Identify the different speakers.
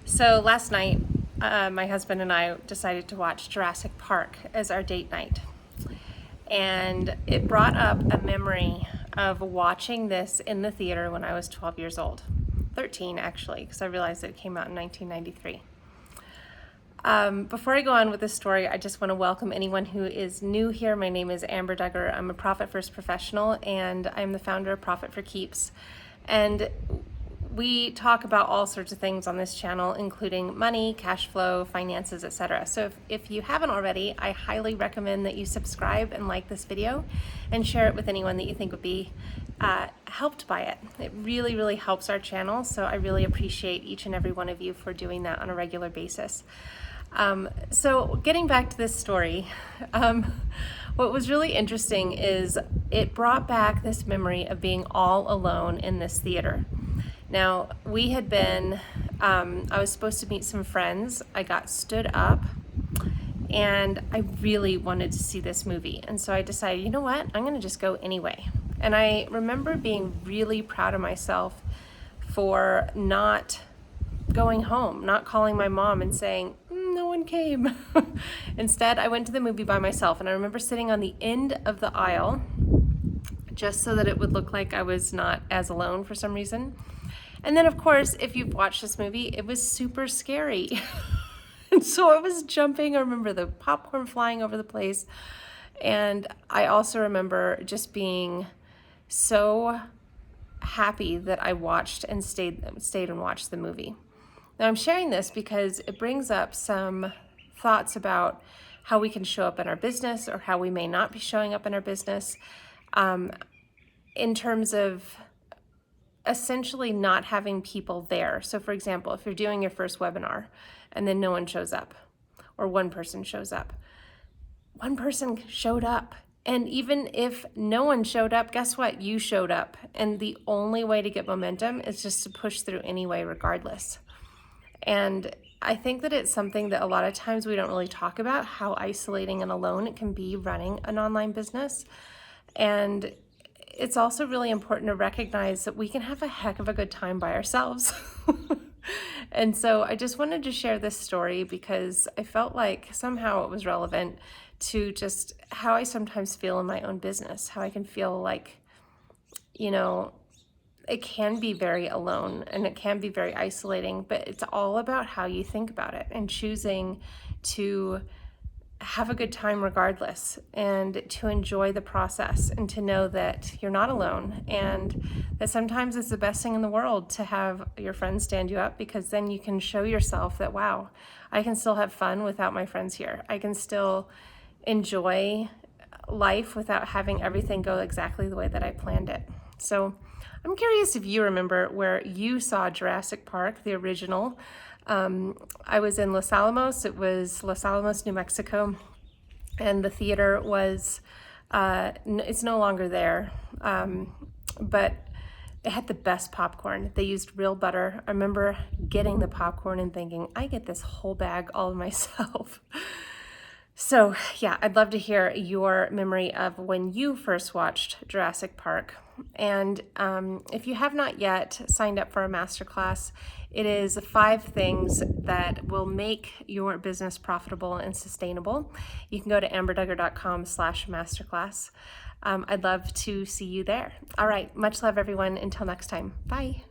Speaker 1: So last night, my husband and I decided to watch Jurassic Park as our date night. And it brought up a memory of watching this in the theater when I was 12 years old. 13, actually, because I realized that it came out in 1993. Before I go on with this story, I just want to welcome anyone who is new here. My name is Amber Duggar. I'm a Profit First professional, and I'm the founder of Profit for Keeps. And we talk about all sorts of things on this channel, including money, cash flow, finances, etc. So if you haven't already, I highly recommend that you subscribe and like this video and share it with anyone that you think would be helped by it. It really, really helps our channel, so I really appreciate each and every one of you for doing that on a regular basis. So getting back to this story, what was really interesting is it brought back this memory of being all alone in this theater. Now, we had been, I was supposed to meet some friends. I got stood up and I really wanted to see this movie. And so I decided, you know what, I'm gonna just go anyway. And I remember being really proud of myself for not going home, not calling my mom and saying, no one came. Instead, I went to the movie by myself, and I remember sitting on the end of the aisle just so that it would look like I was not as alone for some reason. And then, of course, if you've watched this movie, it was super scary. And so I was jumping. I remember the popcorn flying over the place. And I also remember just being so happy that I watched and stayed and watched the movie. Now, I'm sharing this because it brings up some thoughts about how we can show up in our business or how we may not be showing up in our business in terms of essentially not having people there. So for example, if you're doing your first webinar and then no one shows up, or one person shows up, one person showed up. And even if no one showed up, guess what? You showed up. And the only way to get momentum is just to push through anyway, regardless. And I think that it's something that a lot of times we don't really talk about, how isolating and alone it can be running an online business. And it's also really important to recognize that we can have a heck of a good time by ourselves. And so I just wanted to share this story because I felt like somehow it was relevant to just how I sometimes feel in my own business, how I can feel like, you know, it can be very alone and it can be very isolating, but it's all about how you think about it and choosing to have a good time regardless, and to enjoy the process, and to know that you're not alone, and that sometimes it's the best thing in the world to have your friends stand you up, because then you can show yourself that, wow, I can still have fun without my friends here. I can still enjoy life without having everything go exactly the way that I planned it. So I'm curious if you remember where you saw Jurassic Park, the original. I was in Los Alamos. It was Los Alamos, New Mexico, and the theater was, it's no longer there, but it had the best popcorn. They used real butter. I remember getting the popcorn and thinking, I get this whole bag all to myself. So yeah, I'd love to hear your memory of when you first watched Jurassic Park. And if you have not yet signed up for a masterclass, it is 5 things that will make your business profitable and sustainable. You can go to amberduggar.com/masterclass. I'd love to see you there. All right, much love everyone. Until next time, bye.